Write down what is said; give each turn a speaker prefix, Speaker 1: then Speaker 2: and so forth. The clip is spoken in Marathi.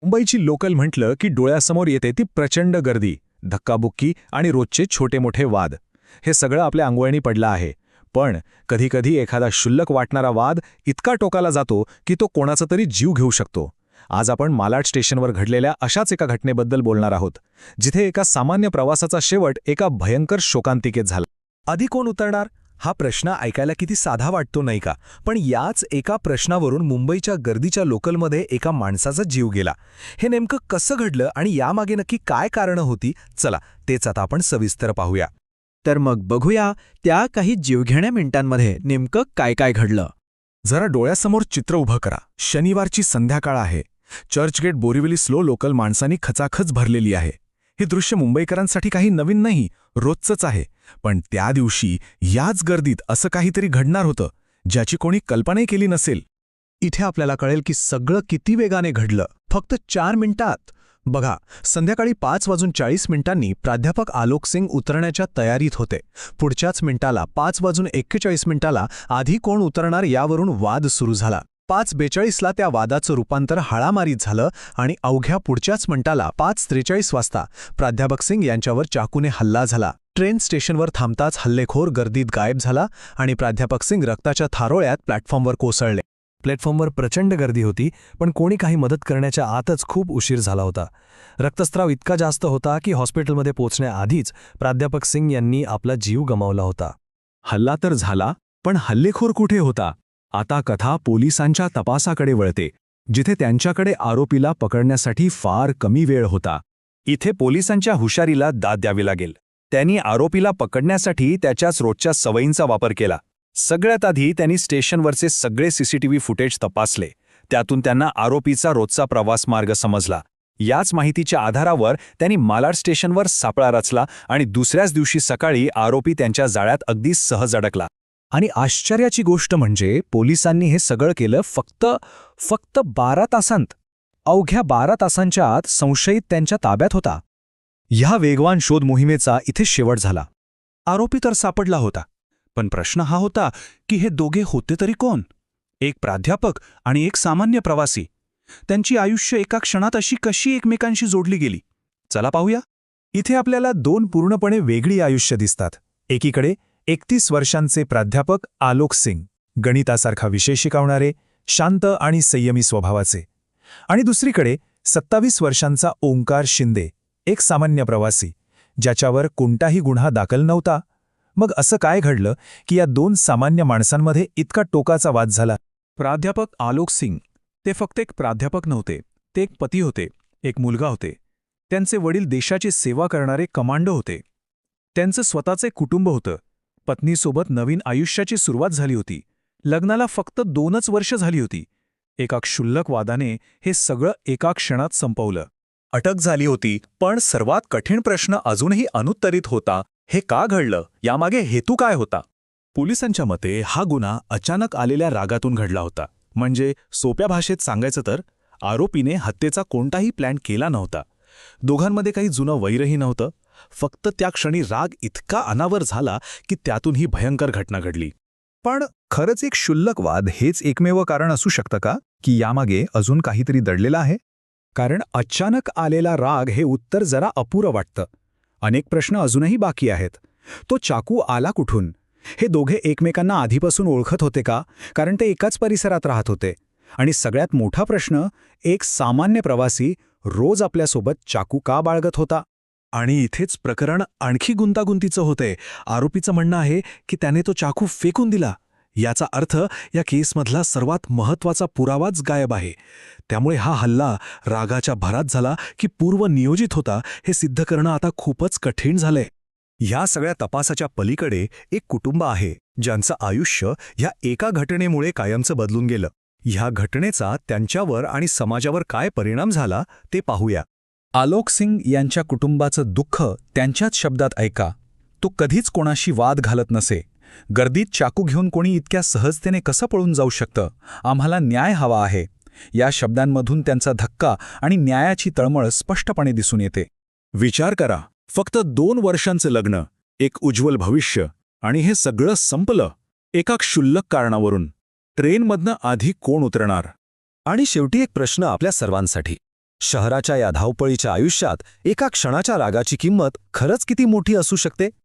Speaker 1: मुंबईची लोकल म्हटलं की डोळ्यासमोर येते ती प्रचंड गर्दी, धक्काबुक्की आणि रोजचे छोटे मोठे वाद. हे सगळं आपल्या अंगवळणी पडलं आहे. पण कधीकधी एखादा क्षुल्लक वाटणारा वाद इतका टोकाला जातो की तो कोणाचा तरी जीव घेऊ शकतो. आज आपण मालाड स्टेशनवर घडलेल्या अशाच एका घटनेबद्दल बोलणार आहोत, जिथे एका सामान्य प्रवासाचा शेवट एका भयंकर शोकांतिकेत झाला. आधी कोण उतरणार हा प्रश्न ऐकायला किती साधा वाटतो नाही का, पण याच एका प्रश्नावरून मुंबईच्या गर्दीच्या लोकलमध्ये एका माणसाचा जीव गेला. हे नेमकं कसं घडलं आणि यामागे नक्की काय कारणं होती, चला तेच आता आपण सविस्तर पाहूया.
Speaker 2: तर मग बघूया त्या काही जीवघेण्या मिनिटांमध्ये नेमकं काय काय घडलं.
Speaker 1: जरा डोळ्यासमोर चित्र उभं करा. शनिवारची संध्याकाळ आहे. चर्चगेट बोरिवली स्लो लोकल माणसांनी खचाखच भरलेली आहे. हे दृश्य मुंबईकरांसाठी काही नवीन नाही, रोजचंच आहे. पण त्या दिवशी याच गर्दीत असं काहीतरी घडणार होतं, ज्याची कोणी कल्पनाही केली नसेल.
Speaker 2: इथे आपल्याला कळेल की सगळं किती वेगाने घडलं, फक्त 4 मिनिटात. बघा, संध्याकाळी 5:40 प्राध्यापक आलोक सिंग उतरण्याच्या तयारीत होते. पुढच्याच मिनिटाला 5:41 आधी कोण उतरणार यावरून वाद सुरू झाला. 5:42 त्या वादाचं रूपांतर हाळामारीत झालं आणि अवघ्या पुढच्याच मिनिटाला 5:43 वाजता प्राध्यापक सिंग यांच्यावर चाकूने हल्ला झाला. ट्रेन स्टेशनवर थांबताच हल्लेखोर गर्दीत गायब झाला आणि प्राध्यापक सिंग रक्ताच्या थारोळ्यात प्लॅटफॉर्मवर कोसळले.
Speaker 1: प्लॅटफॉर्मवर प्रचंड गर्दी होती, पण कोणी काही मदत करण्याच्या आतच खूप उशीर झाला होता. रक्तस्राव इतका जास्त होता की हॉस्पिटलमध्ये पोहोचण्याआधीच प्राध्यापक सिंग यांनी आपला जीव गमावला होता. हल्ला तर झाला, पण हल्लेखोर कुठे होता? आता कथा पोलिसांच्या तपासाकडे वळते, जिथे त्यांच्याकडे आरोपीला पकडण्यासाठी फार कमी वेळ होता. इथे पोलिसांच्या हुशारीला दाद द्यावी लागेल. त्यांनी आरोपीला पकडण्यासाठी त्याच्याच रोजच्या सवयींचा वापर केला. सगळ्यात आधी त्यांनी स्टेशनवरचे सगळे सीसीटीव्ही फुटेज तपासले. त्यातून त्यांना आरोपीचा रोजचा प्रवास मार्ग समजला. याच माहितीच्या आधारावर त्यांनी मालाड स्टेशनवर सापळा रचला आणि दुसऱ्याच दिवशी सकाळी आरोपी त्यांच्या जाळ्यात अगदी सहज अडकला. आणि आश्चर्याची गोष्ट म्हणजे पोलिसांनी हे सगळं केलं फक्त 12 तासांत. अवघ्या 12 तासांच्या आत संशयित त्यांच्या ताब्यात होता. ह्या वेगवान शोध मोहिमेचा इथे शेवट झाला. आरोपी तर सापडला होता, पण प्रश्न हा होता की हे दोघे होते तरी कोण? एक प्राध्यापक आणि एक सामान्य प्रवासी. त्यांची आयुष्य एका क्षणात अशी कशी एकमेकांशी जोडली गेली? चला पाहूया. इथे आपल्याला 2 पूर्णपणे वेगळी आयुष्य दिसतात. एकीकडे 31 वर्षांचे प्राध्यापक आलोक सिंग, गणितासारखा विषय शिकवणारे, शांत आणि संयमी स्वभावाचे. आणि दुसरीकडे 27 वर्षांचा ओंकार शिंदे, एक सामान्य प्रवासी, ज्याच्यावर कोणताही गुन्हा दाखल नव्हता. मग असं काय घडलं की या 2 सामान्य माणसांमध्ये इतका टोकाचा वाद झाला? प्राध्यापक आलोक सिंग ते फक्त एक प्राध्यापक नव्हते, ते एक पती होते, एक मुलगा होते. त्यांचे वडील देशाची सेवा करणारे कमांडो होते. त्यांचं स्वतःचे कुटुंब होतं. पत्नीसोबत नवीन आयुष्याची सुरुवात झाली होती. लग्नाला फक्त 2च वर्ष झाली होती. एका क्षुल्लक वादाने हे सगळं एका क्षणात संपवलं. अटक झाली होती, पण सर्वात कठीण प्रश्न अजूनही अनुत्तरित होता. हे का घडलं? यामागे हेतू काय होता? पोलिसांच्या मते हा गुन्हा अचानक आलेल्या रागातून घडला होता. म्हणजे सोप्या भाषेत सांगायचं तर आरोपीने हत्येचा कोणताही प्लॅन केला नव्हता. दोघांमध्ये काही जुनं वैरही नव्हतं. फक्त त्या क्षणी राग इतका अनावर झाला की त्यातून ही भयंकर घटना घडली. पण खरंच एक क्षुल्लक वाद हेच एकमेव कारण असू शकतं का, की यामागे अजून काहीतरी दडलेलं आहे? कारण अचानक आलेला राग हे उत्तर जरा अपुरं वाटतं. अनेक प्रश्न अजूनही बाकी आहेत. तो चाकू आला कुठून? हे दोघे एकमेकांना आधीपासून ओळखत होते का? कारण ते एकाच परिसरात राहत होते. आणि सगळ्यात मोठा प्रश्न, एक सामान्य प्रवासी रोज आपल्यासोबत चाकू का बाळगत होता? आणि इथेच प्रकरण आणखी गुंतागुंतीचं होतंय. आरोपीचं म्हणणं आहे की त्याने तो चाकू फेकून दिला. याचा अर्थ या केसमधला सर्वात महत्त्वाचा पुरावाच गायब आहे. त्यामुळे हा हल्ला रागाच्या भरात झाला की पूर्वनियोजित होता, हे सिद्ध करणं आता खूपच कठीण झालंय. ह्या सगळ्या तपासाच्या पलीकडे एक कुटुंब आहे, ज्यांचं आयुष्य ह्या एका घटनेमुळे कायमचं बदलून गेलं. ह्या घटनेचा त्यांच्यावर आणि समाजावर काय परिणाम झाला ते पाहूया. आलोक सिंग यांच्या कुटुंबाचं दुःख त्यांच्याच शब्दात ऐका. तो कधीच कोणाशी वाद घालत नसे. गर्दीत चाकू घेऊन कोणी इतक्या सहजतेने कसं पळून जाऊ शकतं? आम्हाला न्याय हवा आहे. या शब्दांमधून त्यांचा धक्का आणि न्यायाची तळमळ स्पष्टपणे दिसून येते. विचार करा, फक्त 2 वर्षांचं लग्न, एक उज्ज्वल भविष्य, आणि हे सगळं संपलं एका क्षुल्लक कारणावरून. ट्रेनमधनं आधी कोण उतरणार? आणि शेवटी एक प्रश्न आपल्या सर्वांसाठी.
Speaker 2: शहराच्या या धावपळीच्या आयुष्यात एका क्षणाच्या रागाची किंमत खरंच किती मोठी असू शकते